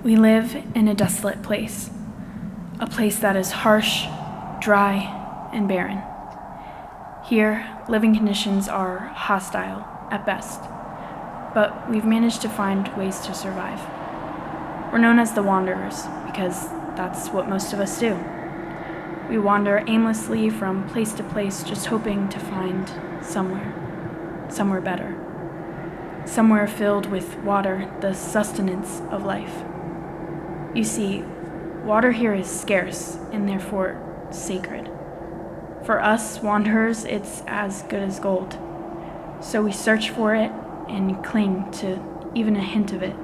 We live in a desolate place, a place that is harsh, dry, and barren. Here, living conditions are hostile at best, but we've managed to find ways to survive. We're known as the Wanderers because that's what most of us do. We wander aimlessly from place to place, just hoping to find somewhere better. Somewhere filled with water, the sustenance of life. You see, water here is scarce and therefore sacred. For us wanderers, it's as good as gold. So we search for it and cling to even a hint of it.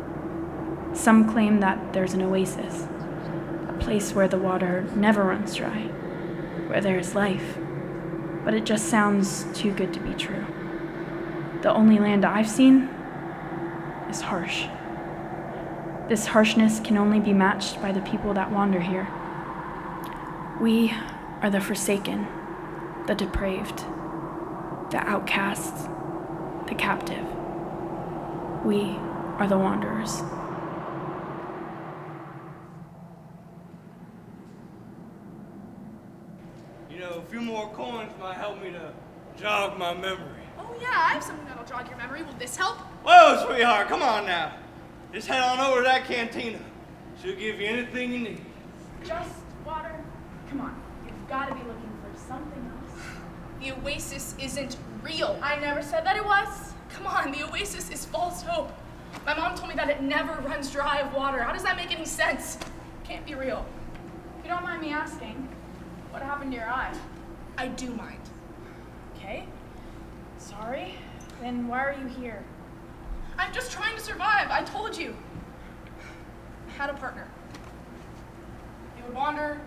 Some claim that there's an oasis, a place where the water never runs dry, where there is life. But it just sounds too good to be true. The only land I've seen is harsh. This harshness can only be matched by the people that wander here. We are the forsaken, the depraved, the outcasts, the captive. We are the wanderers. You know, a few more coins might help me to jog my memory. Oh yeah, I have something that'll jog your memory. Will this help? Whoa, sweetheart, come on now. Just head on over to that cantina. She'll give you anything you need. Just water? Come on, you've got to be looking for something else. The Oasis isn't real. I never said that it was. Come on, the Oasis is false hope. My mom told me that it never runs dry of water. How does that make any sense? Can't be real. If you don't mind me asking, what happened to your eye? I do mind. Okay. Sorry. Then why are you here? I'm just trying to survive. I told you. I had a partner. We would wander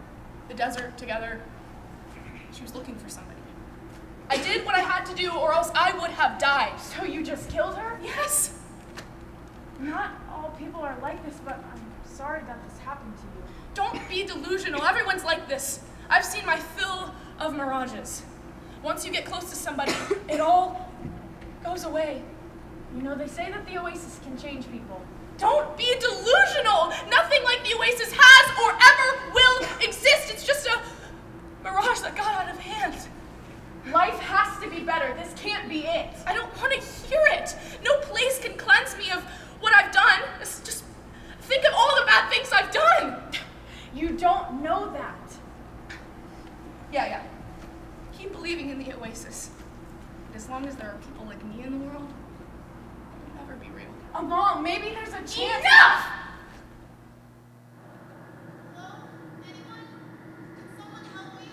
the desert together. She was looking for somebody. I did what I had to do, or else I would have died. So you just killed her? Yes. Not all people are like this, but I'm sorry that this happened to you. Don't be delusional. Everyone's like this. I've seen my fill of mirages. Once you get close to somebody, it all goes away. You know, they say that the Oasis can change people. Don't be delusional! Nothing like the Oasis has or ever will exist. It's just a mirage that got out of hand. Life has to be better. This can't be it. I don't want to hear it. No place can cleanse me of what I've done. Just think of all the bad things I've done. You don't know that. Yeah. Keep believing in the Oasis. As long as there are people like me in the world, it'll never be real. Mom, maybe there's a chance. Enough! Hello? Anyone? Can someone help me?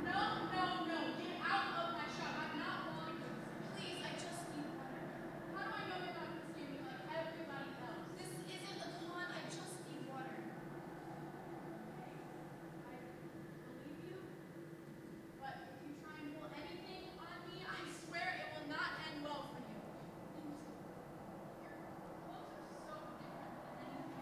No. Get out of my shop. I'm not wanted. Please, I just need water. How do I know you're not consuming like everybody else? This isn't a con. I just need water. Okay. I believe you. But if you try and pull anything on me, I swear it will not end well for you. Your clothes are so different than anything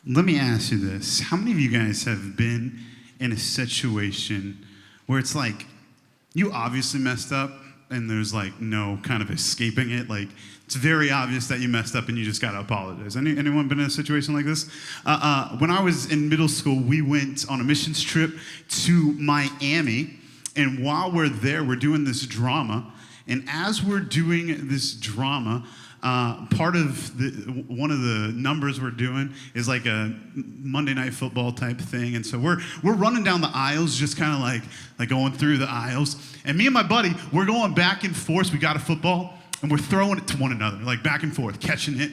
Let me ask you this. How many of you guys have been in a situation where it's like, you obviously messed up and there's like no kind of escaping it? Like, it's very obvious that you messed up and you just gotta apologize. Anyone been in a situation like this? When I was in middle school, we went on a missions trip to Miami. And while we're there, we're doing this drama. And as we're doing this drama, part of one of the numbers we're doing is like a Monday Night Football type thing. And so we're running down the aisles, just kind of like going through the aisles. And me and my buddy, we're going back and forth. We got a football, and we're throwing it to one another, like back and forth, catching it,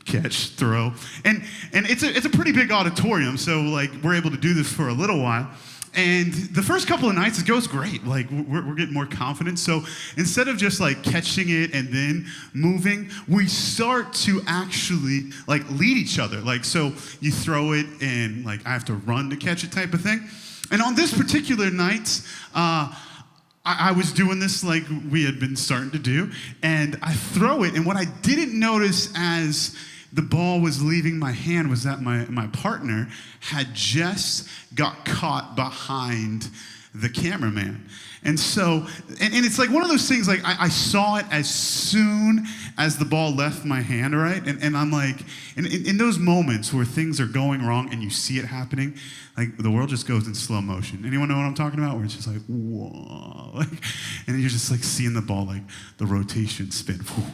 catch, throw. And it's a pretty big auditorium, so like we're able to do this for a little while. And the first couple of nights, it goes great. Like, we're getting more confident. So instead of just, like, catching it and then moving, we start to actually, like, lead each other. Like, so you throw it and, like, I have to run to catch it type of thing. And on this particular night, I was doing this like we had been starting to do. And I throw it, and what I didn't notice as the ball was leaving my hand was that my partner had just got caught behind the cameraman. And so, and it's like one of those things, like I saw it as soon as the ball left my hand, right? And I'm like, in those moments where things are going wrong and you see it happening, like the world just goes in slow motion. Anyone know what I'm talking about? Where it's just like, whoa. Like, and you're just like seeing the ball, like the rotation spin. Whew,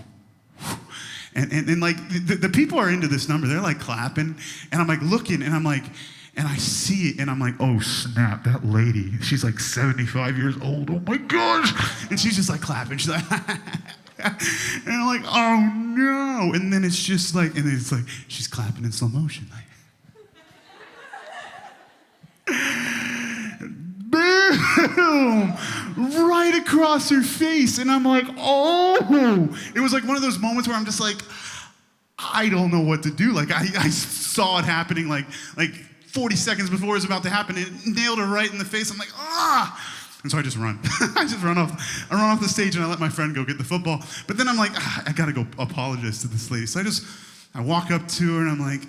whew. And like, the people are into this number. They're like clapping. And I'm like looking, and I'm like, and I see it, and I'm like, oh snap, that lady, she's like 75 years old. Oh my gosh. And she's just like clapping. She's like, and I'm like, oh no. And then it's just like, and it's like, she's clapping in slow motion. Like, boom, right across her face. And I'm like, oh. It was like one of those moments where I'm just like, I don't know what to do. Like, I saw it happening like 40 seconds before it was about to happen, and it nailed her right in the face. I'm like, ah. And so I just run. I run off the stage, and I let my friend go get the football. But then I'm like, I gotta go apologize to this lady. So I walk up to her, and I'm like,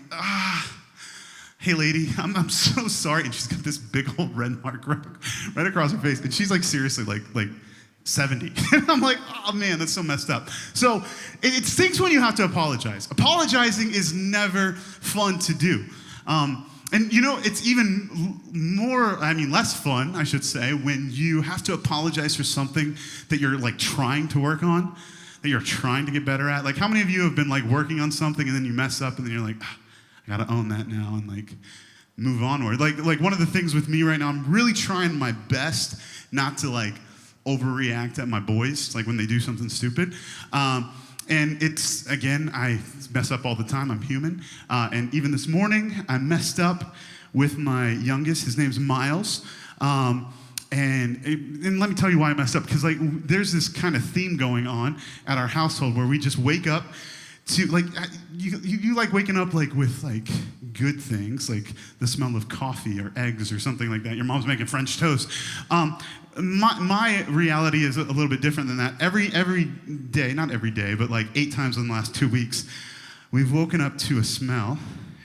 hey lady, I'm so sorry. And she's got this big old red mark right across her face. And she's like, seriously, like 70. And I'm like, oh man, that's so messed up. So it stinks when you have to apologize. Apologizing is never fun to do. And you know, it's even less fun, I should say, when you have to apologize for something that you're like trying to work on, that you're trying to get better at. Like, how many of you have been like working on something and then you mess up and then you're like, I gotta own that now and like move onward. Like one of the things with me right now, I'm really trying my best not to like overreact at my boys, like when they do something stupid. And it's, again, I mess up all the time. I'm human. And even this morning, I messed up with my youngest. His name's Miles. And let me tell you why I messed up. Because like, there's this kind of theme going on at our household where we just wake up to, like, you like waking up like with like good things, like the smell of coffee or eggs or something like that. Your mom's making French toast. My reality is a little bit different than that. Every day, not every day, but like 8 times in the last 2 weeks, we've woken up to a smell.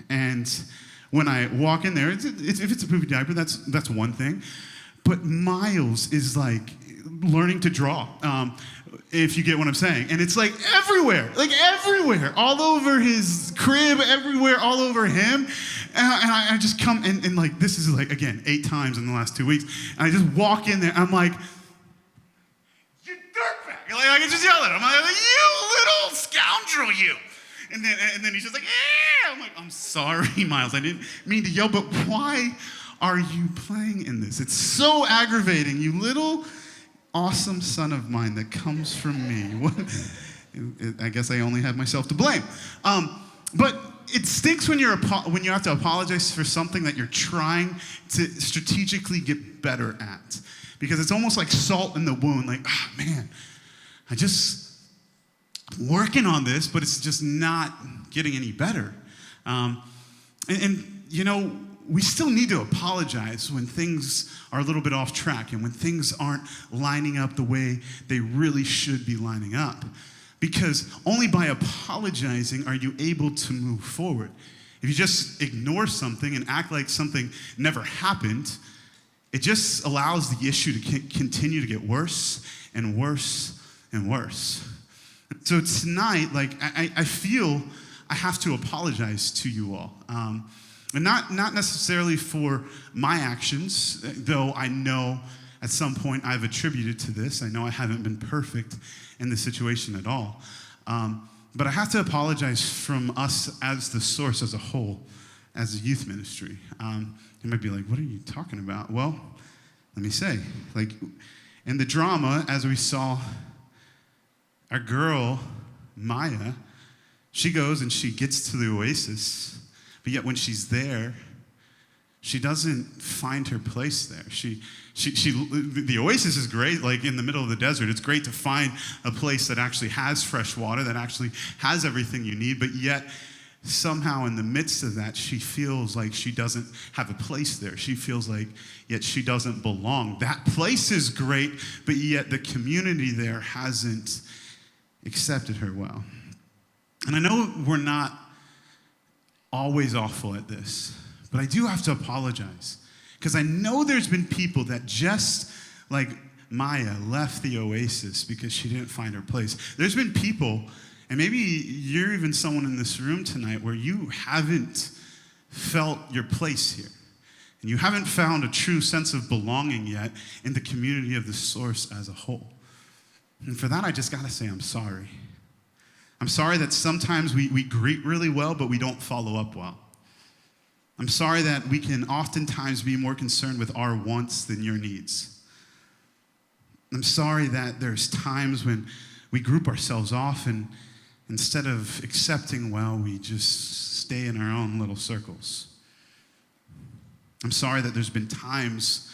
And when I walk in there, if it's a poopy diaper, that's one thing. But Miles is like learning to draw, if you get what I'm saying. And it's like everywhere, all over his crib, everywhere, all over him. And I just come, and like, this is like, again, 8 times in the last 2 weeks. And I just walk in there, I'm like, you dirtbag. Like, I can just yell at him. I'm like, you little scoundrel, you. And then he's just like, yeah. I'm like, I'm sorry, Miles. I didn't mean to yell, but why are you playing in this? It's so aggravating, you little awesome son of mine that comes from me. I guess I only have myself to blame. But it stinks when you have to apologize for something that you're trying to strategically get better at. Because it's almost like salt in the wound. Like, man, I just working on this, but it's just not getting any better. And you know, we still need to apologize when things are a little bit off track and when things aren't lining up the way they really should be lining up. Because only by apologizing are you able to move forward. if you just ignore something and act like something never happened, it just allows the issue to continue to get worse and worse and worse. So tonight, like, I feel I have to apologize to you all. And not necessarily for my actions, though I know at some point I've attributed to this. I know I haven't been perfect in this situation at all. But I have to apologize from us as theSOURCE as a whole, as a youth ministry. You might be like, what are you talking about? Well, let me say, like, in the drama, as we saw our girl, Maya, she goes and she gets to the Oasis, but yet when she's there, she doesn't find her place there. The Oasis is great, like in the middle of the desert. It's great to find a place that actually has fresh water, that actually has everything you need, but yet somehow in the midst of that, she feels like she doesn't have a place there. She feels like yet she doesn't belong. That place is great, but yet the community there hasn't accepted her well. And I know we're not always awful at this, but I do have to apologize because I know there's been people that just like Maya left the Oasis because she didn't find her place. There's been people, and maybe you're even someone in this room tonight where you haven't felt your place here. And you haven't found a true sense of belonging yet in the community of theSOURCE as a whole. And for that, I just gotta say I'm sorry. I'm sorry that sometimes we greet really well, but we don't follow up well. I'm sorry that we can oftentimes be more concerned with our wants than your needs. I'm sorry that there's times when we group ourselves off and instead of accepting well, we just stay in our own little circles. I'm sorry that there's been times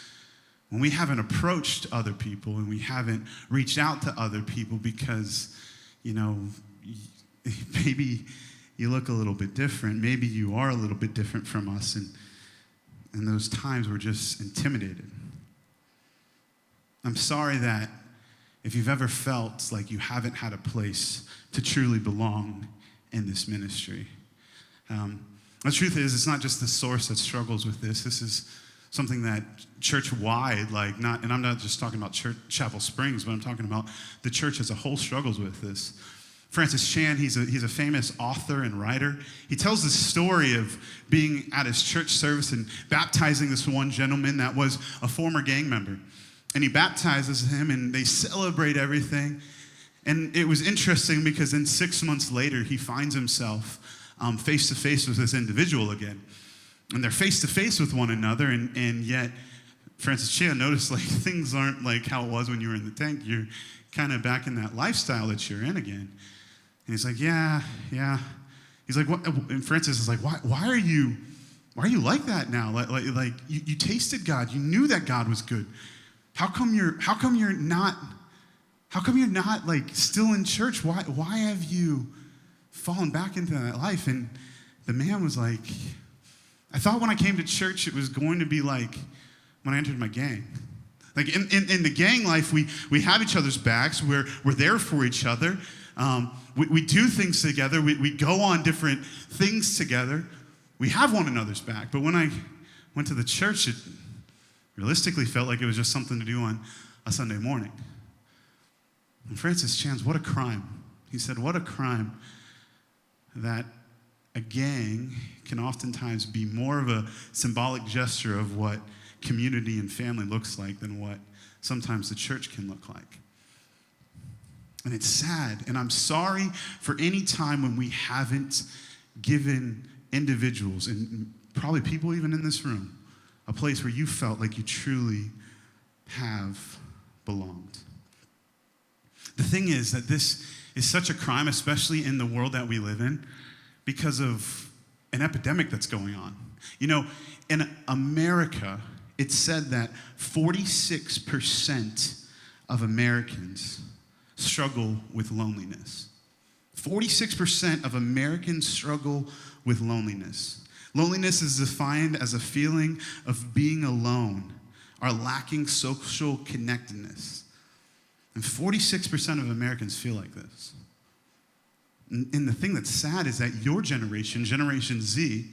when we haven't approached other people and we haven't reached out to other people because, maybe you look a little bit different. Maybe you are a little bit different from us. And those times we're just intimidated. I'm sorry that if you've ever felt like you haven't had a place to truly belong in this ministry. The truth is, it's not just theSOURCE that struggles with this. This is something that church-wide, and I'm not just talking about Chapel Springs, but I'm talking about the church as a whole struggles with this. Francis Chan, he's a famous author and writer. He tells the story of being at his church service and baptizing this one gentleman that was a former gang member. And he baptizes him, and they celebrate everything. And it was interesting because then 6 months later, he finds himself face-to-face with this individual again. And they're face-to-face with one another, and yet Francis Chan noticed things aren't like how it was when you were in the tank. You're kind of back in that lifestyle that you're in again. And he's like, yeah. He's like, what? And Francis is like, why are you like that now? Like you tasted God. You knew that God was good. How come you're not still in church? Why have you fallen back into that life? And the man was like, I thought when I came to church it was going to be like when I entered my gang. Like in the gang life, we have each other's backs. We're there for each other. We do things together. We go on different things together. We have one another's back. But when I went to the church, it realistically felt like it was just something to do on a Sunday morning. And Francis Chan's, what a crime. He said, what a crime that a gang can oftentimes be more of a symbolic gesture of what community and family looks like than what sometimes the church can look like. And it's sad, and I'm sorry for any time when we haven't given individuals, and probably people even in this room, a place where you felt like you truly have belonged. The thing is that this is such a crime, especially in the world that we live in, because of an epidemic that's going on. In America, it's said that 46% of Americans struggle with loneliness. 46% of Americans struggle with loneliness. Loneliness is defined as a feeling of being alone or lacking social connectedness. And 46% of Americans feel like this. And the thing that's sad is that your generation, Generation Z,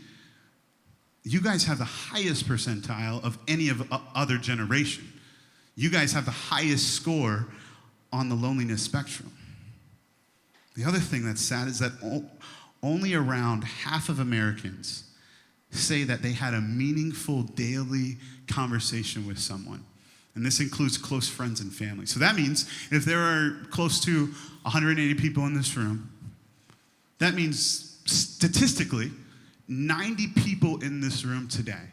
you guys have the highest percentile of any of other generation. You guys have the highest score on the loneliness spectrum. The other thing that's sad is that only around half of Americans say that they had a meaningful daily conversation with someone. And this includes close friends and family. So that means if there are close to 180 people in this room, that means statistically, 90 people in this room today,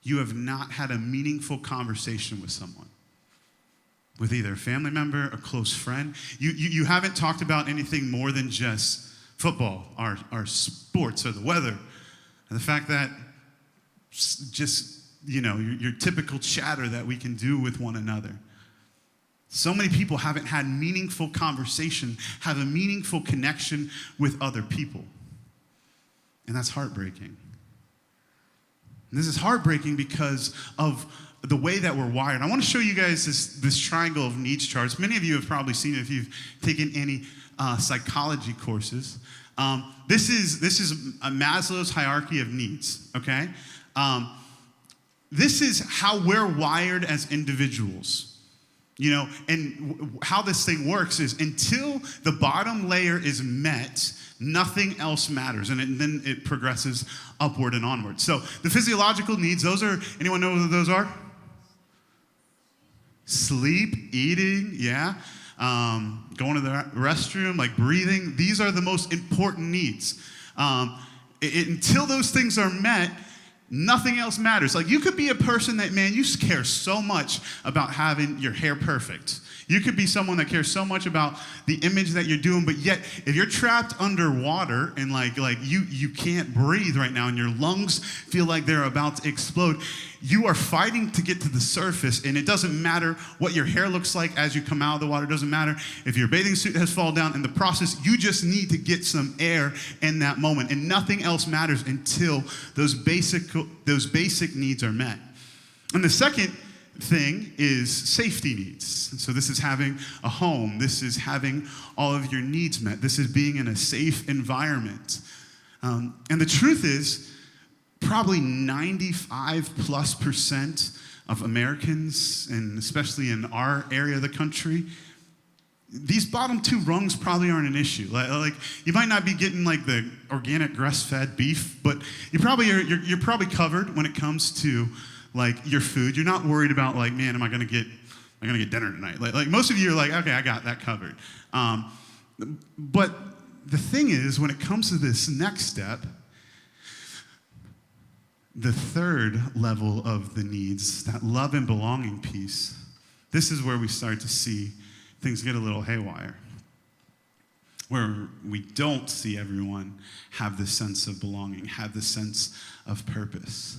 you have not had a meaningful conversation with someone. With either a family member, a close friend. You haven't talked about anything more than just football, our sports, or the weather. And the fact that just, your typical chatter that we can do with one another. So many people haven't had meaningful conversation, have a meaningful connection with other people. And that's heartbreaking. And this is heartbreaking because of the way that we're wired. I want to show you guys this triangle of needs charts. Many of you have probably seen it if you've taken any psychology courses. This is a Maslow's hierarchy of needs, okay? This is how we're wired as individuals. And how this thing works is until the bottom layer is met, nothing else matters. And then it progresses upward and onward. So the physiological needs, anyone know what those are? Sleep, eating, yeah. Going to the restroom, like breathing. These are the most important needs. Until those things are met, nothing else matters. Like you could be a person that, man, you care so much about having your hair perfect. You could be someone that cares so much about the image that you're doing, but yet if you're trapped underwater and like you can't breathe right now and your lungs feel like they're about to explode, you are fighting to get to the surface, and it doesn't matter what your hair looks like as you come out of the water. It doesn't matter if your bathing suit has fallen down. In the process, you just need to get some air in that moment, and nothing else matters until those basic needs are met. And the second thing is safety needs. So this is having a home. This is having all of your needs met. This is being in a safe environment. And the truth is, probably 95+% of Americans, and especially in our area of the country, these bottom two rungs probably aren't an issue. Like you might not be getting like the organic grass-fed beef, but you're probably covered when it comes to like your food. You're not worried about like, man, am I gonna get dinner tonight? Like most of you are like, okay, I got that covered. But the thing is, when it comes to this next step, the third level of the needs, that love and belonging piece, this is where we start to see things get a little haywire. Where we don't see everyone have this sense of belonging, have this sense of purpose.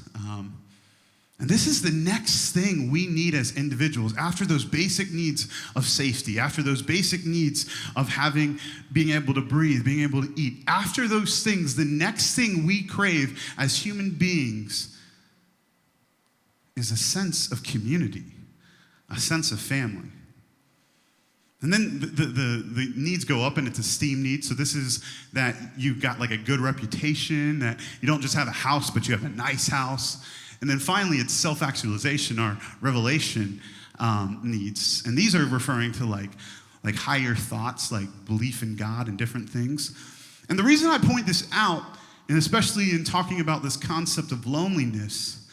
And this is the next thing we need as individuals. After those basic needs of safety, after those basic needs of being able to breathe, being able to eat, after those things, the next thing we crave as human beings is a sense of community, a sense of family. And then the needs go up and it's esteem needs. So this is that you've got like a good reputation, that you don't just have a house, but you have a nice house. And then finally, it's self-actualization or revelation needs. And these are referring to like higher thoughts, like belief in God and different things. And the reason I point this out, and especially in talking about this concept of loneliness,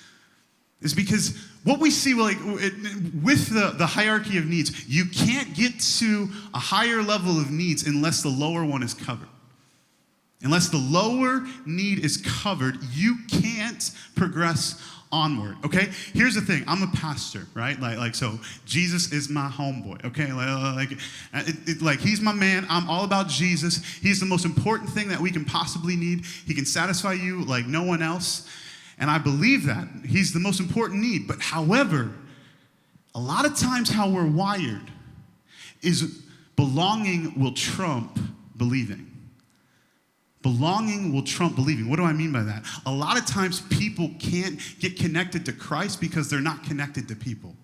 is because what we see with the hierarchy of needs, you can't get to a higher level of needs unless the lower one is covered. Unless the lower need is covered, you can't progress onward, okay? Here's the thing. I'm a pastor, right? So Jesus is my homeboy, okay? Like he's my man. I'm all about Jesus. He's the most important thing that we can possibly need. He can satisfy you like no one else. And I believe that. He's the most important need. But however, a lot of times how we're wired is belonging will trump believing. Belonging will trump believing. What do I mean by that? A lot of times people can't get connected to Christ because they're not connected to people.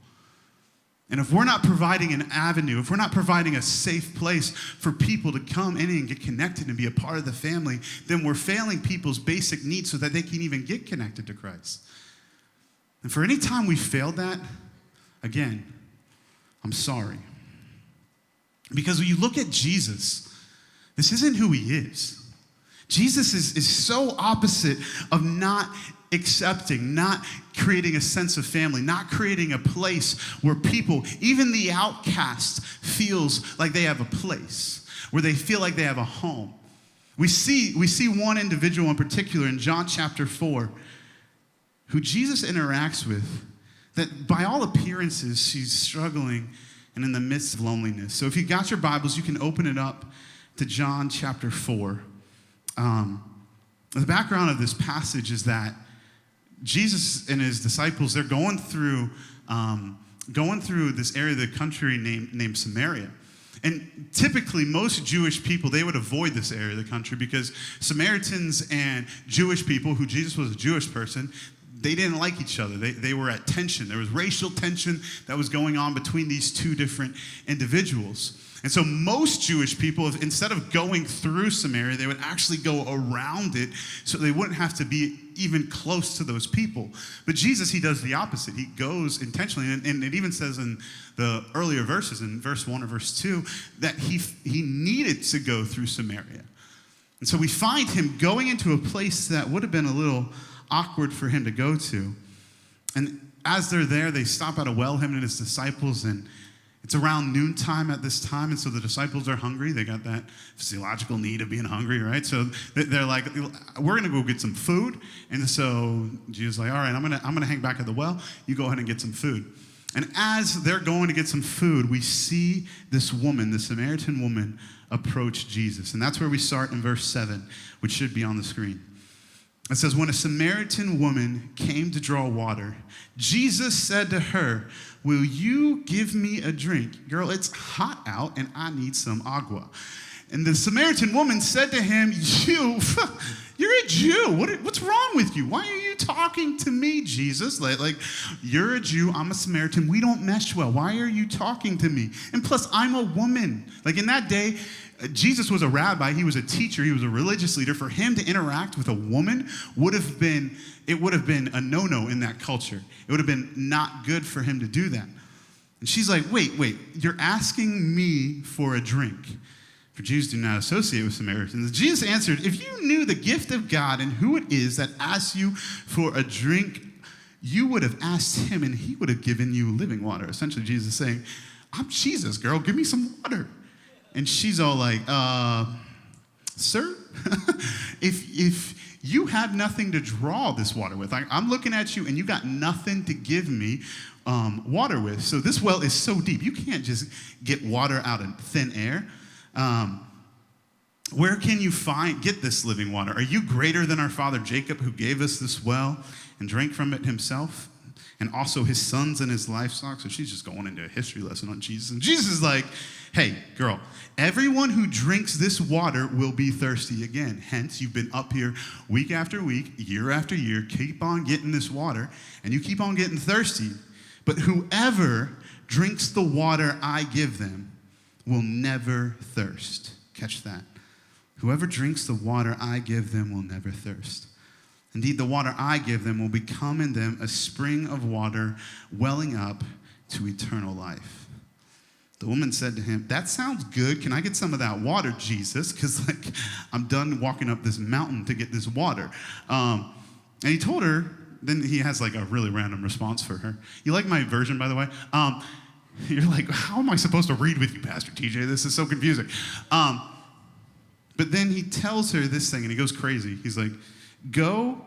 And if we're not providing an avenue, if we're not providing a safe place for people to come in and get connected and be a part of the family, then we're failing people's basic needs so that they can even get connected to Christ. And for any time we failed that, again, I'm sorry. Because when you look at Jesus, this isn't who he is. Jesus is so opposite of not accepting, not creating a sense of family, not creating a place where people, even the outcast, feels like they have a place, where they feel like they have a home. We see one individual in particular in John chapter 4 who Jesus interacts with that by all appearances she's struggling and in the midst of loneliness. So if you got your Bibles, you can open it up to John chapter 4. The background of this passage is that Jesus and his disciples, they're going through this area of the country named Samaria. And typically, most Jewish people, they would avoid this area of the country because Samaritans and Jewish people, who Jesus was a Jewish person, they didn't like each other. They were at tension. There was racial tension that was going on between these two different individuals. And so most Jewish people, instead of going through Samaria, they would actually go around it so they wouldn't have to be even close to those people. But Jesus, he does the opposite. He goes intentionally, and it even says in the earlier verses, in verse 1 or verse 2, that he needed to go through Samaria. And so we find him going into a place that would have been a little awkward for him to go to. And as they're there, they stop at a well, him and his disciples, and it's around noontime at this time, and so the disciples are hungry. They got that physiological need of being hungry, right? So they're like, we're gonna go get some food. And so Jesus is like, all right, I'm gonna hang back at the well. You go ahead and get some food. And as they're going to get some food, we see this woman, the Samaritan woman, approach Jesus. And that's where we start in verse 7, which should be on the screen. It says, when a Samaritan woman came to draw water, Jesus said to her, will you give me a drink? Girl, it's hot out and I need some agua. And the Samaritan woman said to him, you're a Jew. What's wrong with you? Why are you talking to me, Jesus? Like, you're a Jew, I'm a Samaritan. We don't mesh well. Why are you talking to me? And plus, I'm a woman. Like in that day, Jesus was a rabbi, he was a teacher, he was a religious leader. For him to interact with a woman would have been a no-no in that culture. It would have been not good for him to do that. And she's like, wait, you're asking me for a drink. For Jews do not associate with Samaritans. Jesus answered, if you knew the gift of God and who it is that asks you for a drink, you would have asked him and he would have given you living water. Essentially, Jesus is saying, I'm Jesus, girl, give me some water. And she's all like, sir, if you have nothing to draw this water with, I'm looking at you and you got nothing to give me water with. So this well is so deep, you can't just get water out of thin air. Where can you get this living water? Are you greater than our father Jacob, who gave us this well and drank from it himself? And also his sons and his livestock. So she's just going into a history lesson on Jesus. And Jesus is like, hey, girl, everyone who drinks this water will be thirsty again. Hence, you've been up here week after week, year after year, keep on getting this water, and you keep on getting thirsty. But whoever drinks the water I give them will never thirst. Catch that. Whoever drinks the water I give them will never thirst. Indeed, the water I give them will become in them a spring of water welling up to eternal life. The woman said to him, that sounds good. Can I get some of that water, Jesus? Because I'm done walking up this mountain to get this water. And he told her, then he has a really random response for her. You like my version, by the way? You're like, how am I supposed to read with you, Pastor TJ? This is so confusing. But then he tells her this thing, and he goes crazy. He's like, go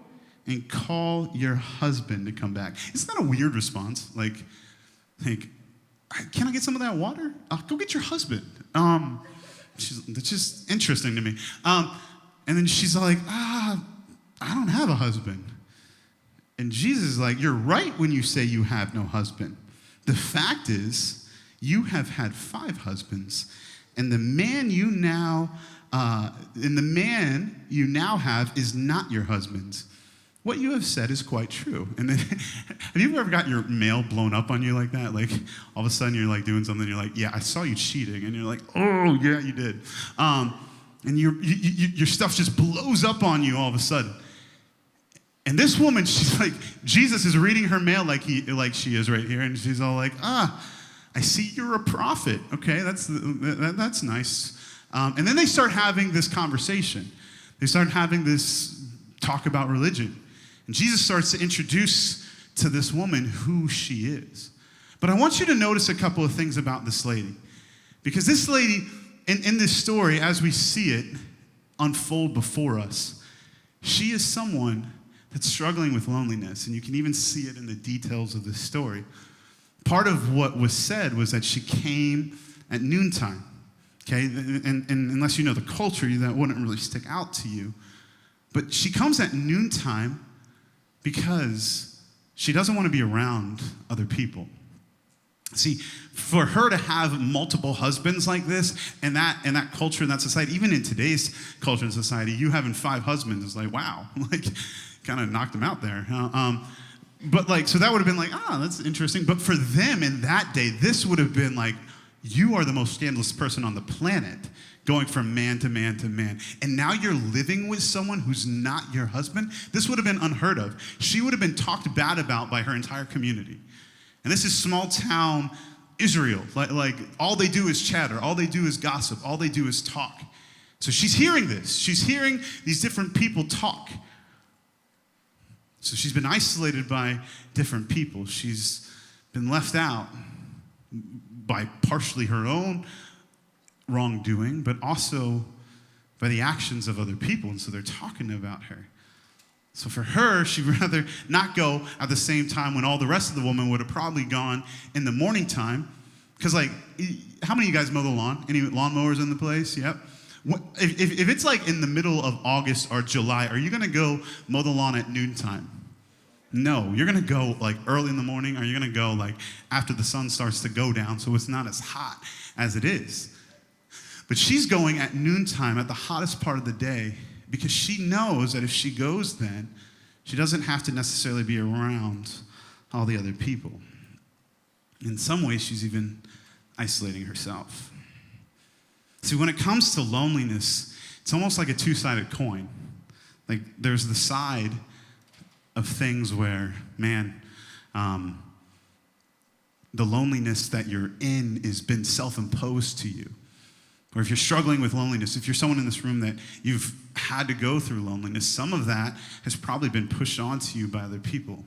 and call your husband to come back. Isn't that a weird response? Like, can I get some of that water? Go get your husband. That's just interesting to me. And then she's like, I don't have a husband. And Jesus is like, you're right when you say you have no husband. The fact is, you have had 5 husbands, and the man you now have is not your husband. what you have said is quite true. And then, have you ever got your mail blown up on you like that? Like, all of a sudden you're like doing something, you're like, yeah, I saw you cheating. And you're like, oh, yeah, you did. And your stuff just blows up on you all of a sudden. And this woman, she's like, Jesus is reading her mail like she is right here. And she's all like, I see you're a prophet. Okay, that's nice. And then they start having this conversation. They start having this talk about religion. And Jesus starts to introduce to this woman who she is. But I want you to notice a couple of things about this lady. Because this lady, in this story, as we see it unfold before us, she is someone that's struggling with loneliness. And you can even see it in the details of this story. Part of what was said was that she came at noontime. Okay, and unless you know the culture, that wouldn't really stick out to you. But she comes at noontime because she doesn't want to be around other people. See, for her to have multiple husbands like this, and that culture, and that society, even in today's culture and society, you having 5 husbands is like, wow, like, kind of knocked them out there. But like, so that would have been like, that's interesting. But for them in that day, this would have been like, you are the most scandalous person on the planet, going from man to man to man. And now you're living with someone who's not your husband. This would have been unheard of. She would have been talked bad about by her entire community. And this is small town Israel. Like all they do is chatter. All they do is gossip. All they do is talk. So she's hearing this. She's hearing these different people talk. So she's been isolated by different people. She's been left out by partially her own wrongdoing, but also by the actions of other people. And so they're talking about her. So for her, she'd rather not go at the same time when all the rest of the women would have probably gone in the morning time. Because, like, how many of you guys mow the lawn? Any lawnmowers in the place? Yep. If it's like in the middle of August or July, are you going to go mow the lawn at noontime? No, you're going to go like early in the morning, or you're going to go like after the sun starts to go down so it's not as hot as it is. But she's going at noontime, at the hottest part of the day, because she knows that if she goes then, she doesn't have to necessarily be around all the other people. In some ways, she's even isolating herself. See, when it comes to loneliness, it's almost like a two-sided coin. Like, there's the side of things where, man, the loneliness that you're in has been self-imposed to you. Or if you're struggling with loneliness, if you're someone in this room that you've had to go through loneliness, some of that has probably been pushed onto you by other people.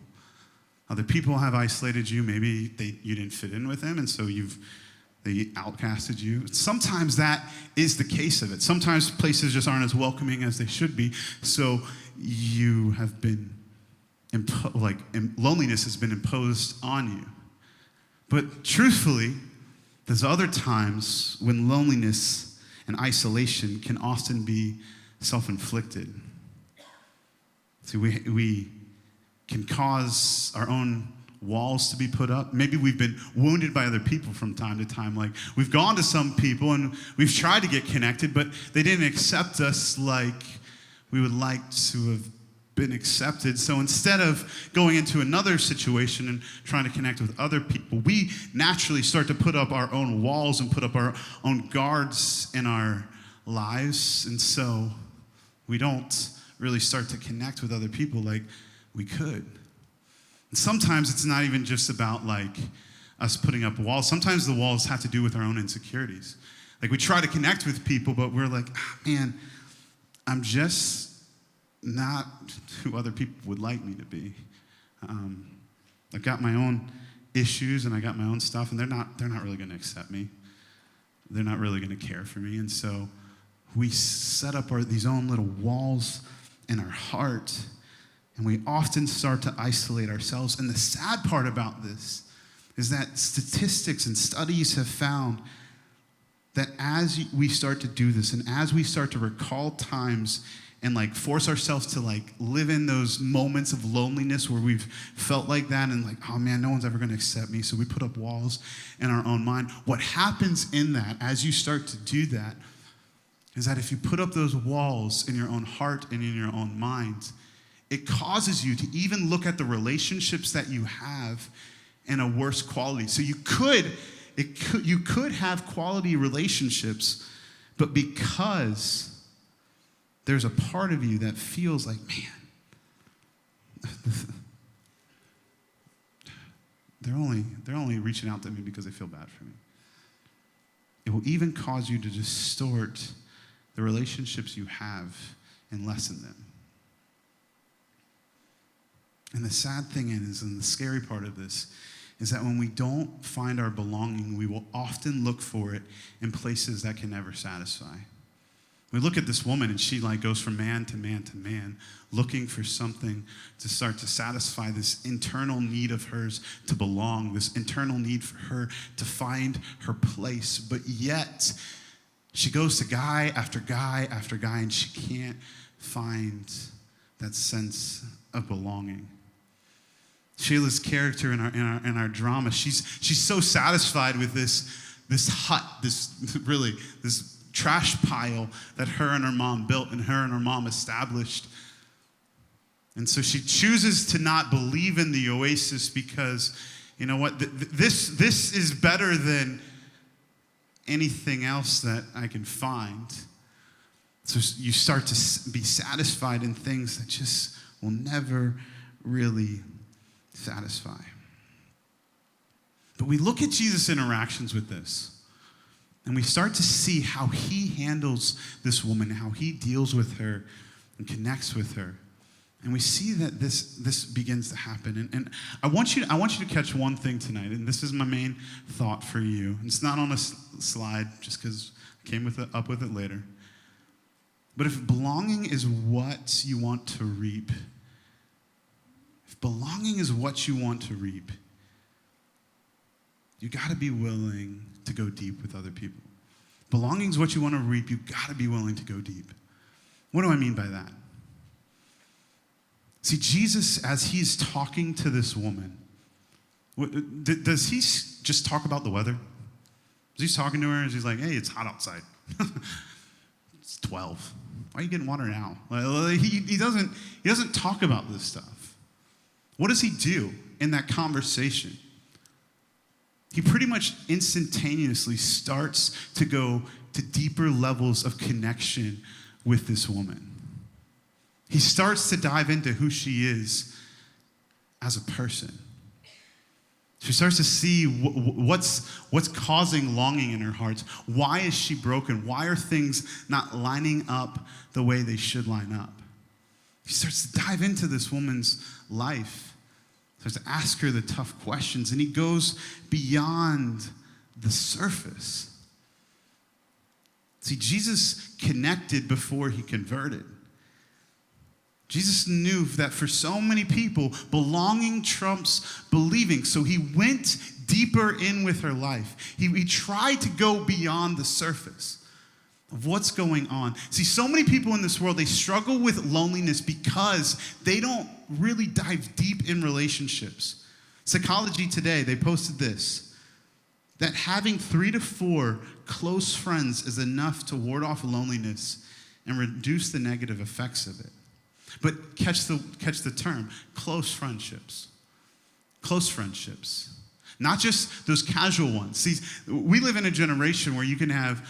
Other people have isolated you. Maybe you didn't fit in with them, and so they outcasted you. Sometimes that is the case of it. Sometimes places just aren't as welcoming as they should be, so you have been, loneliness has been imposed on you. But truthfully, there's other times when loneliness and isolation can often be self-inflicted. See, we can cause our own walls to be put up. Maybe we've been wounded by other people from time to time. Like, we've gone to some people and we've tried to get connected, but they didn't accept us like we would like to have been accepted. So instead of going into another situation and trying to connect with other people, we naturally start to put up our own walls and put up our own guards in our lives. And so we don't really start to connect with other people like we could. And sometimes it's not even just about like us putting up walls. Sometimes the walls have to do with our own insecurities. Like, we try to connect with people, but we're like, man, I'm just not who other people would like me to be. I've got my own issues and I got my own stuff, and they're not really going to accept me. They're not really going to care for me. And so we set up these own little walls in our heart, and we often start to isolate ourselves. And the sad part about this is that statistics and studies have found that as we start to do this, and as we start to recall times and like force ourselves to like live in those moments of loneliness where we've felt like that and like, oh man, no one's ever going to accept me, so we put up walls in our own mind. What happens in that, as you start to do that, is that if you put up those walls in your own heart and in your own mind, it causes you to even look at the relationships that you have in a worse quality. So you could have quality relationships, but because there's a part of you that feels like, man, they're only reaching out to me because they feel bad for me. It will even cause you to distort the relationships you have and lessen them. And the sad thing is, and the scary part of this, is that when we don't find our belonging, we will often look for it in places that can never satisfy. We look at this woman and she goes from man to man to man, looking for something to start to satisfy this internal need of hers to belong, this internal need for her to find her place. But yet, she goes to guy after guy after guy, and she can't find that sense of belonging. Shayla's character in our drama, she's so satisfied with this hut, this trash pile that her and her mom built and her and her mom established. And so she chooses to not believe in the Oasis because, you know what, this is better than anything else that I can find. So you start to be satisfied in things that just will never really satisfy. But we look at Jesus' interactions with this, and we start to see how he handles this woman, how he deals with her and connects with her. And we see that this begins to happen. And I want you to catch one thing tonight, and this is my main thought for you. It's not on a slide just because I came up with it later. But if belonging is what you want to reap, belonging is what you want to reap, you got to be willing to go deep with other people. Belonging is what you want to reap, you got to be willing to go deep. What do I mean by that? See, Jesus, as he's talking to this woman, does he just talk about the weather? Is he talking to her and he's like, hey, it's hot outside. It's 12. Why are you getting water now? He doesn't talk about this stuff. What does he do in that conversation? He pretty much instantaneously starts to go to deeper levels of connection with this woman. He starts to dive into who she is as a person. She starts to see what's causing longing in her heart. Why is she broken? Why are things not lining up the way they should line up? He starts to dive into this woman's life. Starts to ask her the tough questions, and he goes beyond the surface. See, Jesus connected before he converted. Jesus knew that for so many people, belonging trumps believing. So he went deeper in with her life. He tried to go beyond the surface of what's going on. See, so many people in this world, they struggle with loneliness because they don't really dive deep in relationships. Psychology Today, they posted this, that having 3 to 4 close friends is enough to ward off loneliness and reduce the negative effects of it. But catch the term, close friendships. Close friendships. Not just those casual ones. See, we live in a generation where you can have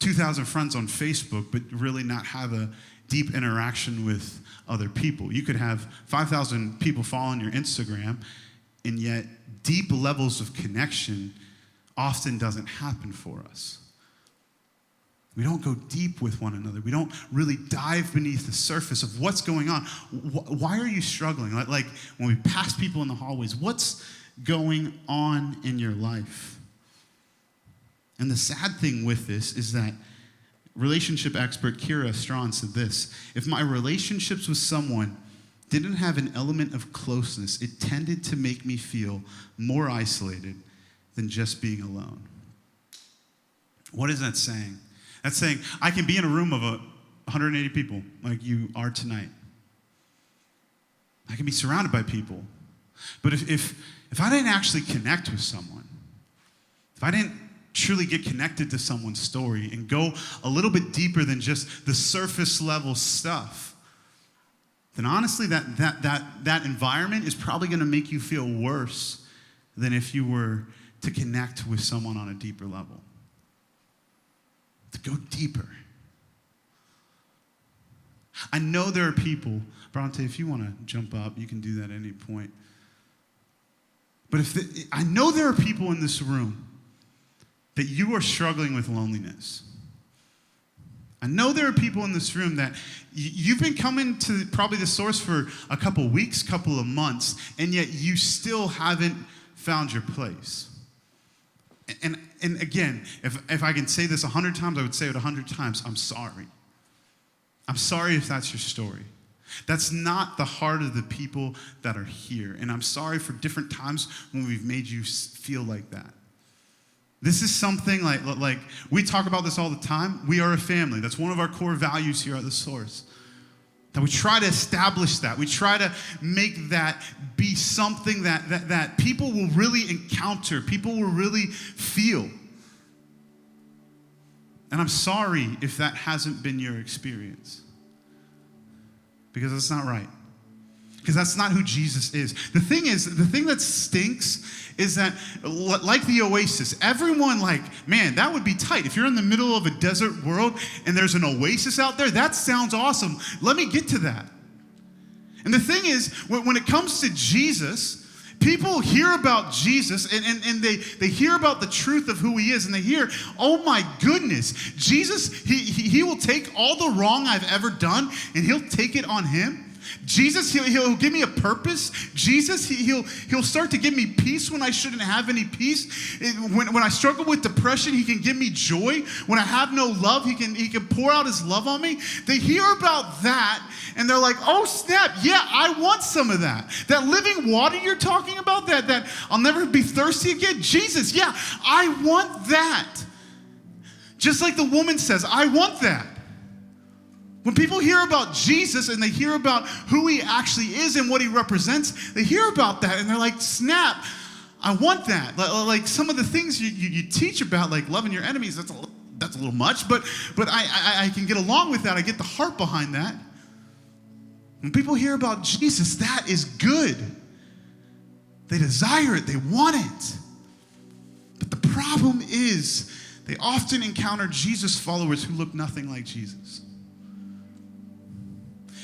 2,000 friends on Facebook, but really not have a deep interaction with other people. You could have 5,000 people following your Instagram, and yet deep levels of connection often doesn't happen for us. We don't go deep with one another. We don't really dive beneath the surface of what's going on. Why are you struggling? Like when we pass people in the hallways, what's going on in your life? And the sad thing with this is that relationship expert Kira Strawn said this: if my relationships with someone didn't have an element of closeness, it tended to make me feel more isolated than just being alone. What is that saying? That's saying I can be in a room of 180 people like you are tonight. I can be surrounded by people. But if I didn't actually connect with someone, if I didn't truly get connected to someone's story and go a little bit deeper than just the surface level stuff, then honestly that environment is probably going to make you feel worse than if you were to connect with someone on a deeper level. To go deeper. I know there are people, Bronte, if you want to jump up, you can do that at any point. But I know there are people in this room that you are struggling with loneliness. I know there are people in this room that you've been coming to probably the source for a couple weeks, couple of months, and yet you still haven't found your place. And again, if I can say this 100 times, I would say it 100 times. I'm sorry. I'm sorry if that's your story. That's not the heart of the people that are here. And I'm sorry for different times when we've made you feel like that. This is something like we talk about this all the time. We are a family. That's one of our core values here at the Source. That we try to establish that. We try to make that be something that people will really encounter, people will really feel. And I'm sorry if that hasn't been your experience. Because that's not right. Because that's not who Jesus is. The thing that stinks is that, like the Oasis, everyone man, that would be tight. If you're in the middle of a desert world and there's an oasis out there, that sounds awesome. Let me get to that. And the thing is, when it comes to Jesus, people hear about Jesus and they hear about the truth of who he is, and they hear, oh my goodness, Jesus, he will take all the wrong I've ever done and he'll take it on him. Jesus, he'll give me a purpose. Jesus, he'll start to give me peace when I shouldn't have any peace. When I struggle with depression, he can give me joy. When I have no love, he can pour out his love on me. They hear about that and they're like, oh snap, yeah, I want some of that. That living water you're talking about, that I'll never be thirsty again. Jesus, yeah, I want that. Just like the woman says, I want that. When people hear about Jesus and they hear about who he actually is and what he represents, they hear about that and they're like, snap, I want that. Like some of the things you teach about, like loving your enemies, that's a little much, but I can get along with that. I get the heart behind that. When people hear about Jesus, that is good. They desire it. They want it. But the problem is they often encounter Jesus followers who look nothing like Jesus.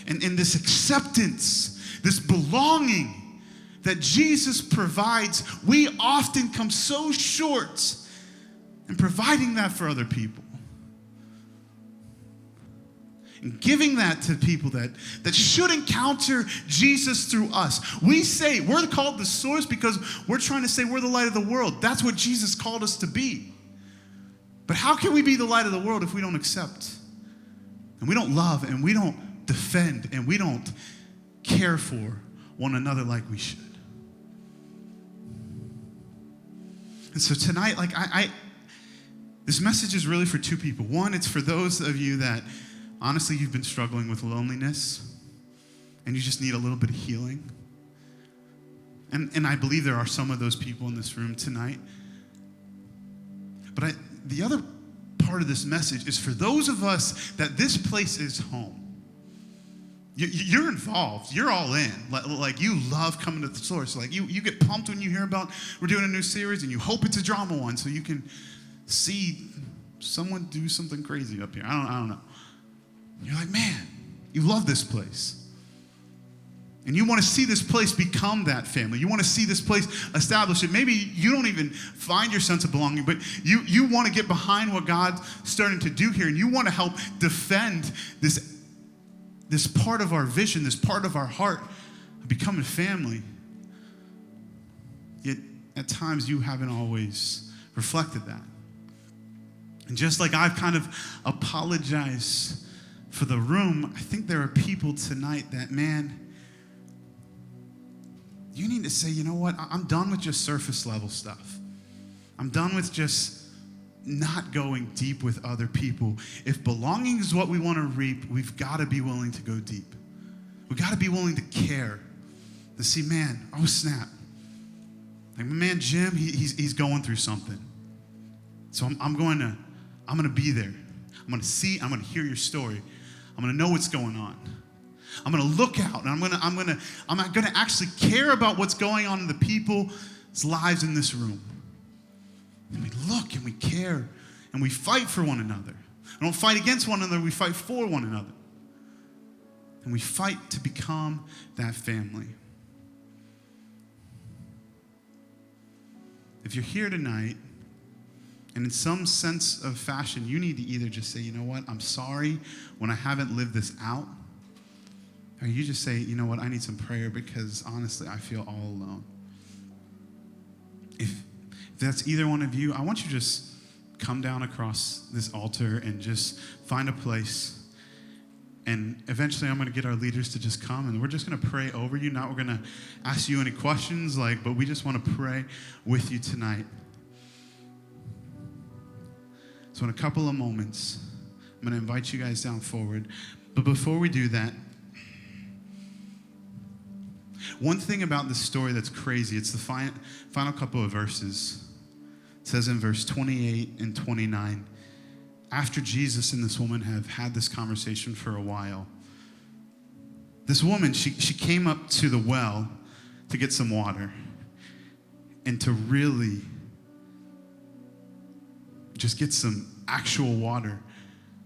And this acceptance, this belonging that Jesus provides, we often come so short in providing that for other people. And giving that to people that should encounter Jesus through us. We say we're called the Source because we're trying to say we're the light of the world. That's what Jesus called us to be. But how can we be the light of the world if we don't accept? And we don't love, and we don't defend, and we don't care for one another like we should. And so tonight, this message is really for two people. One, it's for those of you that honestly you've been struggling with loneliness and you just need a little bit of healing. And I believe there are some of those people in this room tonight. But the other part of this message is for those of us that this place is home. You're involved. You're all in. Like you love coming to the Source. Like you get pumped when you hear about we're doing a new series, and you hope it's a drama one so you can see someone do something crazy up here. I don't know. You're like, man, you love this place. And you want to see this place become that family. You want to see this place establish it. Maybe you don't even find your sense of belonging, but you want to get behind what God's starting to do here, and you want to help defend this part of our vision, this part of our heart of becoming family. Yet at times you haven't always reflected that. And just like I've kind of apologized for the room, I think there are people tonight that, man, you need to say, you know what? I'm done with just surface level stuff. I'm done with just not going deep with other people. If belonging is what we want to reap, we've got to be willing to go deep. We've got to be willing to care. To see, man, oh snap. Like my man Jim, he's going through something. So I'm going to be there. I'm going to see, I'm going to hear your story. I'm going to know what's going on. I'm gonna look out, and I'm gonna actually care about what's going on in the people's lives in this room. And we look and we care and we fight for one another. We don't fight against one another, we fight for one another. And we fight to become that family. If you're here tonight, and in some sense of fashion, you need to either just say, you know what, I'm sorry when I haven't lived this out. Or you just say, you know what, I need some prayer because honestly, I feel all alone. If that's either one of you, I want you to just come down across this altar and just find a place. And eventually I'm going to get our leaders to just come, and we're just going to pray over you. Not we're going to ask you any questions, but we just want to pray with you tonight. So in a couple of moments, I'm going to invite you guys down forward. But before we do that, one thing about this story that's crazy, it's the final couple of verses. It says in verse 28 and 29, after Jesus and this woman have had this conversation for a while, this woman, she came up to the well to get some water and to really just get some actual water.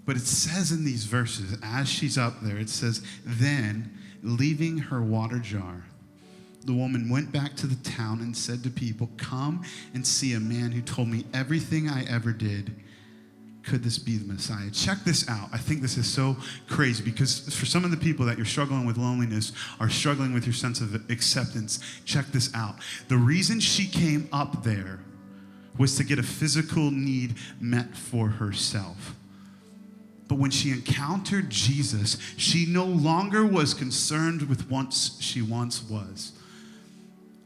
But it says in these verses, as she's up there, it says, then, leaving her water jar, the woman went back to the town and said to people, come and see a man who told me everything I ever did. Could this be the Messiah? Check this out. I think this is so crazy because for some of the people that you're struggling with loneliness, are struggling with your sense of acceptance, check this out. The reason she came up there was to get a physical need met for herself. But when she encountered Jesus, she no longer was concerned with what she once was.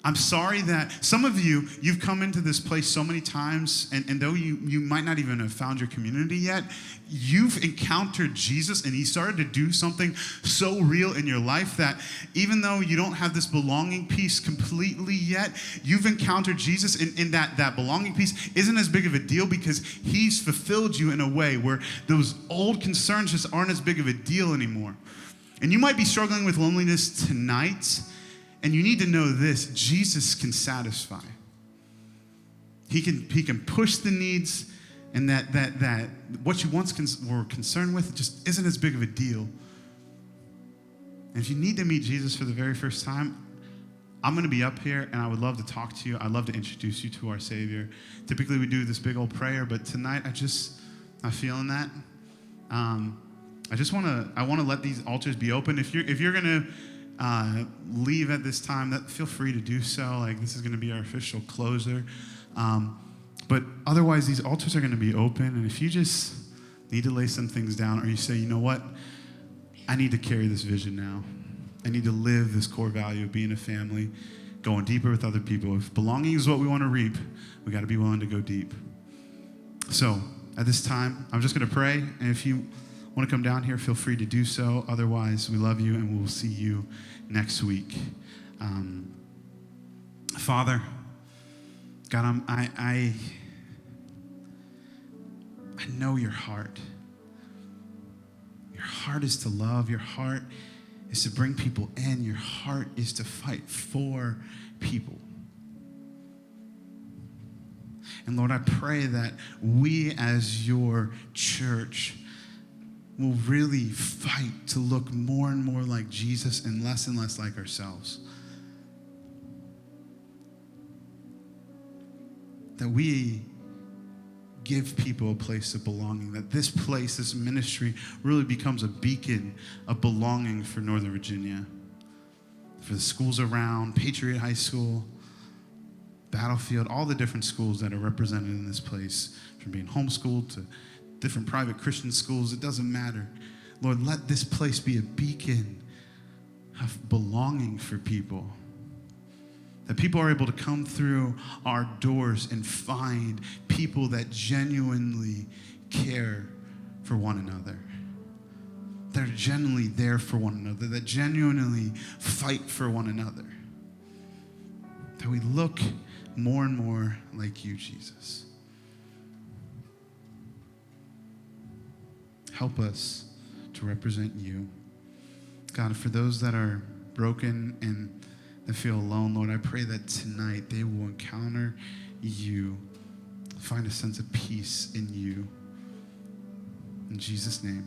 I'm sorry that some of you've come into this place so many times, and though you might not even have found your community yet, you've encountered Jesus, and he started to do something so real in your life that even though you don't have this belonging piece completely yet, you've encountered Jesus, and that belonging piece isn't as big of a deal because he's fulfilled you in a way where those old concerns just aren't as big of a deal anymore. And you might be struggling with loneliness tonight, and you need to know this: Jesus can satisfy. He can push the needs, and that what you once were concerned with just isn't as big of a deal. And if you need to meet Jesus for the very first time, I'm going to be up here, and I would love to talk to you. I'd love to introduce you to our Savior. Typically, we do this big old prayer, but tonight I'm feeling that. I want to let these altars be open. If you're going to leave at this time, feel free to do so. This is going to be our official closer. But otherwise, these altars are going to be open. And if you just need to lay some things down, or you say, you know what, I need to carry this vision now. I need to live this core value of being a family, going deeper with other people. If belonging is what we want to reap, we got to be willing to go deep. So at this time, I'm just going to pray. And if you want to come down here, feel free to do so. Otherwise, we love you, and we'll see you next week. Father, God, I know your heart. Your heart is to love. Your heart is to bring people in. Your heart is to fight for people. And Lord, I pray that we as your church will really fight to look more and more like Jesus and less like ourselves. That we give people a place of belonging, that this place, this ministry, really becomes a beacon of belonging for Northern Virginia, for the schools around, Patriot High School, Battlefield, all the different schools that are represented in this place, from being homeschooled to different private Christian schools, it doesn't matter. Lord, let this place be a beacon of belonging for people. That people are able to come through our doors and find people that genuinely care for one another. That are genuinely there for one another. That genuinely fight for one another. That we look more and more like you, Jesus. Help us to represent you. God, for those that are broken and that feel alone, Lord, I pray that tonight they will encounter you, find a sense of peace in you. In Jesus' name.